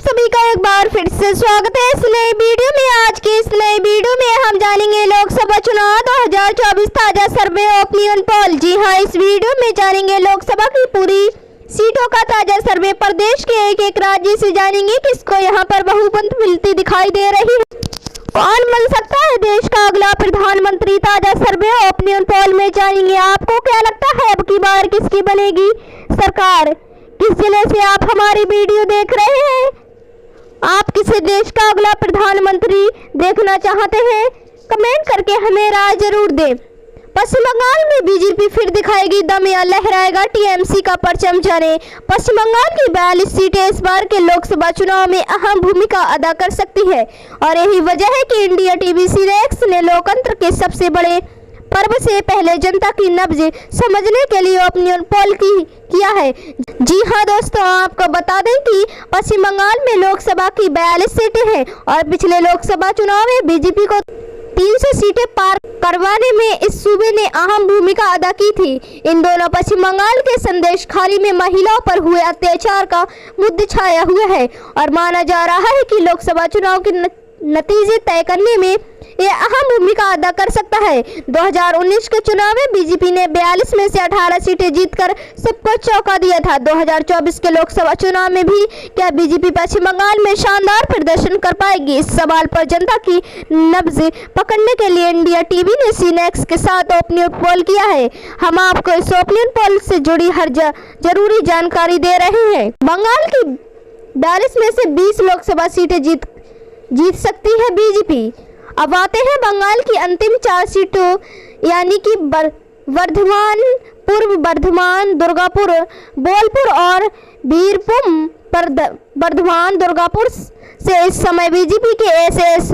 सभी का एक बार फिर से स्वागत है इस नई वीडियो में। आज के इस नई वीडियो में हम जानेंगे लोकसभा चुनाव 2024 ताजा सर्वे ओपिनियन पोल। जी हां, इस वीडियो में जानेंगे लोकसभा की पूरी सीटों का ताजा सर्वे। प्रदेश के एक एक राज्य से जानेंगे किसको यहां पर बहुमत मिलती दिखाई दे रही है, कौन बन सकता है देश का अगला प्रधानमंत्री। ताजा सर्वे ओपिनियन पोल में जानेंगे आपको क्या लगता है अब की बार किसकी बनेगी सरकार। किस जिले से आप हमारी वीडियो देख रहे हैं, आप किस देश का अगला प्रधानमंत्री देखना चाहते हैं, कमेंट करके हमें राय जरूर दें। पश्चिम बंगाल में बीजेपी फिर दिखाएगी दम या लहराएगा टीएमसी का परचम। जाने पश्चिम बंगाल की 42 सीटें इस बार के लोकसभा चुनाव में अहम भूमिका अदा कर सकती है और यही वजह है कि इंडिया टीवी सीनेक्स ने लोकतंत्र के सबसे बड़े पर्व से पहले जनता की नब्ज समझने के लिए ओपिनियन पोल किया है। जी हां दोस्तों, आपको बता दें कि पश्चिम बंगाल में लोकसभा की 42 सीटें हैं और पिछले लोकसभा चुनाव में बीजेपी को 300 सीटें पार करवाने में इस सूबे ने अहम भूमिका अदा की थी। इन दोनों पश्चिम बंगाल के संदेश खाली में महिलाओं पर हुए अत्याचार का मुद्दा छाया हुआ है और माना जा रहा है कि लोकसभा चुनाव के नतीजे तय करने में ये अहम भूमिका अदा कर सकता है। 2019 के चुनाव में बीजेपी ने 42 में से 18 सीटें जीतकर सबको चौंका दिया था। 2024 के लोकसभा चुनाव में भी क्या बीजेपी पश्चिम बंगाल में शानदार प्रदर्शन कर पाएगी, इस सवाल पर जनता की नब्ज पकड़ने के लिए इंडिया टीवी ने सीनेक्स के साथ ओपिनियन पोल किया है। हम आपको इस ओपिनियन पोल से जुड़ी हर जरूरी जानकारी दे रहे हैं। बंगाल की 42 में से 20 लोकसभा सीटें जीत सकती है बीजेपी। अब आते हैं बंगाल की अंतिम 4 सीटों यानी कि वर्धमान, पूर्व बर्धमान, दुर्गापुर, बोलपुर और बीरभूम। बर्धमान दुर्गापुर से इस समय बीजेपी के एसएस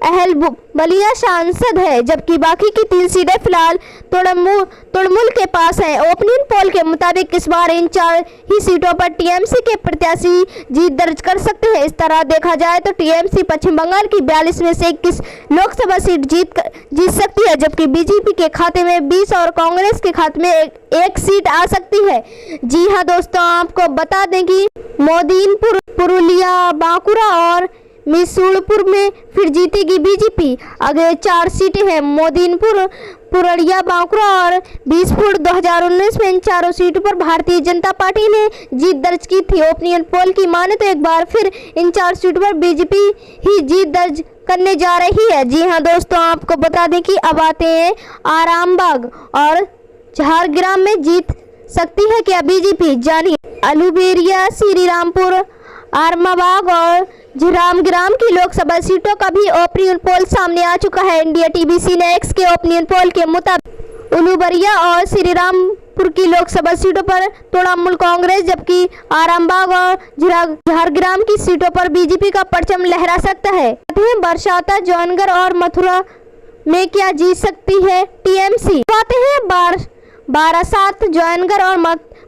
अहलुवालिया सांसद है, जबकि बाकी की 3 सीटें फिलहाल तृणमूल के पास हैं। ओपिनियन पोल के मुताबिक इस बार इन 4 ही सीटों पर टीएमसी के प्रत्याशी जीत दर्ज कर सकते हैं। इस तरह देखा जाए तो टीएमसी पश्चिम बंगाल की 42 में से 21 लोकसभा सीट जीत सकती है, जबकि बीजेपी के खाते में 20 और कांग्रेस के खाते में एक सीट आ सकती है। जी हाँ दोस्तों, आपको बता दें कि मोदीनपुर, पुरुलिया, बांकुड़ा और मिसूड़पुर में फिर जीतेगी बीजेपी। अगले 4 सीटें हैं मोदीनपुर, पुरुलिया, बांकुड़ा और बीसपुर। 2019 में इन 4 सीटों पर भारतीय जनता पार्टी ने जीत दर्ज की थी। ओपिनियन पोल की माने तो एक बार फिर इन 4 सीटों पर बीजेपी ही जीत दर्ज करने जा रही है। जी हाँ दोस्तों, आपको बता दें कि अब आते हैं आरामबाग और झारग्राम में जीत सकती है क्या बीजेपी। जानिए अलुबेरिया, श्रीरामपुर, आरामबाग और झारग्राम की लोकसभा सीटों का भी ओपिनियन पोल सामने आ चुका है। इंडिया टीवी सीनेक्स के ओपिनियन पोल के मुताबिक उलूबरिया और श्रीरामपुर की लोकसभा सीटों पर तृणमूल कांग्रेस, जबकि आरामबाग और झारग्राम की सीटों पर बीजेपी का परचम लहरा सकता है। बरसाता, जौनगढ़ और मथुरा में क्या जीत सकती है टीएमसी। आते हैं बारासात, जौनगढ़ और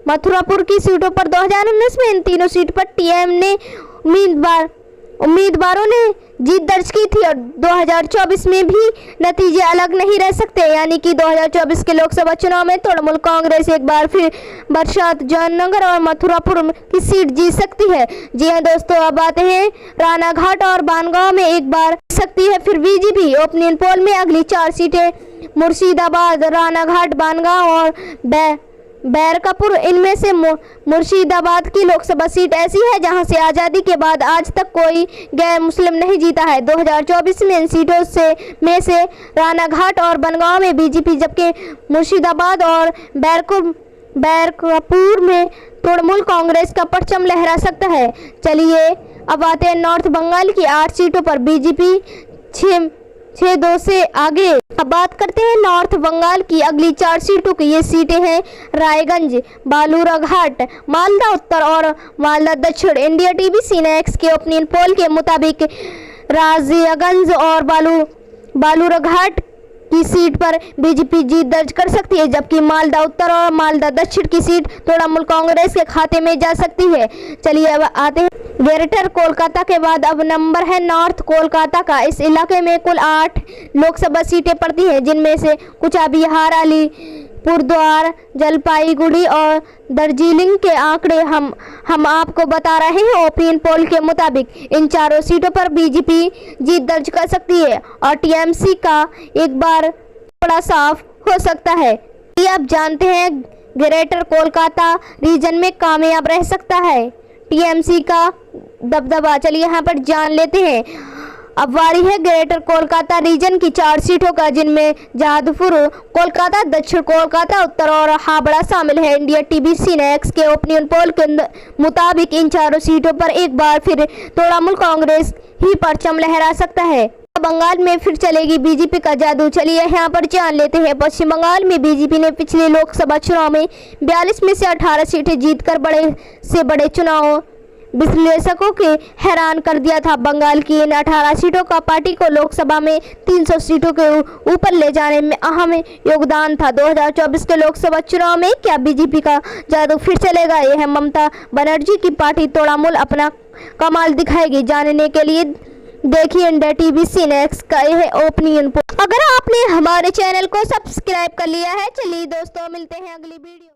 मथुरापुर की सीटों पर। 2019 में इन तीनों सीट पर टीएम ने उम्मीदवारों ने जीत दर्ज की थी और 2024 में भी नतीजे अलग नहीं रह सकते, यानी कि 2024 के लोकसभा चुनाव में तृणमूल कांग्रेस एक बार फिर बरसात, जौनगढ़ और मथुरापुर की सीट जीत सकती है। जी हाँ दोस्तों, अब आते हैं रानाघाट और बानगांव में एक बार सकती है फिर बीजेपी। ओपिनियन पोल में अगली 4 सीटें मुर्शिदाबाद, रानाघाट, बानगांव और बैरकापुर। इनमें से मुर्शिदाबाद की लोकसभा सीट ऐसी है जहां से आज़ादी के बाद आज तक कोई गैर मुस्लिम नहीं जीता है। 2024 में इन सीटों में से रानाघाट और बनगांव में बीजेपी, जबकि मुर्शिदाबाद और बैरकापुर में तृणमूल कांग्रेस का परचम लहरा सकता है। चलिए अब आते हैं नॉर्थ बंगाल की 8 सीटों पर बीजेपी 6-2 से आगे। अब बात करते हैं नॉर्थ बंगाल की अगली 4 सीटों की। ये सीटें हैं रायगंज, बालूरघाट, मालदा उत्तर और मालदा दक्षिण। इंडिया टीवी सीनेक्स के ओपिनियन पोल के मुताबिक राजीगंज और बालूरघाट की सीट पर बीजेपी जीत दर्ज कर सकती है, जबकि मालदा उत्तर और मालदा दक्षिण की सीट तृणमूल कांग्रेस के खाते में जा सकती है। चलिए अब आते हैं ग्रेटर कोलकाता के बाद अब नंबर है नॉर्थ कोलकाता का। इस इलाके में कुल 8 लोकसभा सीटें पड़ती हैं, जिनमें से कुछ बिहार, पुरद्वार, जलपाईगुड़ी और दार्जिलिंग के आंकड़े हम आपको बता रहे हैं। ओपिनियन पोल के मुताबिक इन चारों सीटों पर बीजेपी जीत दर्ज कर सकती है और टीएमसी का एक बार बड़ा साफ हो सकता है। ये आप जानते हैं ग्रेटर कोलकाता रीजन में कामयाब रह सकता है टीएमसी का दबदबा। चलिए यहाँ पर जान लेते हैं। अब वारी है ग्रेटर कोलकाता रीजन की 4 सीटों का, जिनमें जादवपुर, कोलकाता, दक्षिण कोलकाता, उत्तर और हावड़ा शामिल है। इंडिया टीवी सिनेक्स के ओपिनियन पोल के मुताबिक इन चारों सीटों पर एक बार फिर तृणमूल कांग्रेस ही परचम लहरा सकता है। बंगाल में फिर चलेगी बीजेपी का जादू। चलिए यहाँ पर जान लेते हैं। पश्चिम बंगाल में बीजेपी ने पिछले लोकसभा चुनाव में 42 में से 18 सीटें जीतकर बड़े से बड़े चुनाव विश्लेषकों के हैरान कर दिया था। बंगाल की इन 18 सीटों का पार्टी को लोकसभा में 300 सीटों के ऊपर ले जाने में अहम योगदान था। 2024 के लोकसभा चुनाव में क्या बीजेपी का जादू फिर चलेगा? यह ममता बनर्जी की पार्टी तृणमूल अपना कमाल दिखाएगी। जानने के लिए देखिए इंडिया टीवी सिनेक्स का यह ओपिनियन पोल। अगर आपने हमारे चैनल को सब्सक्राइब कर लिया है, चलिए दोस्तों मिलते हैं अगली वीडियो।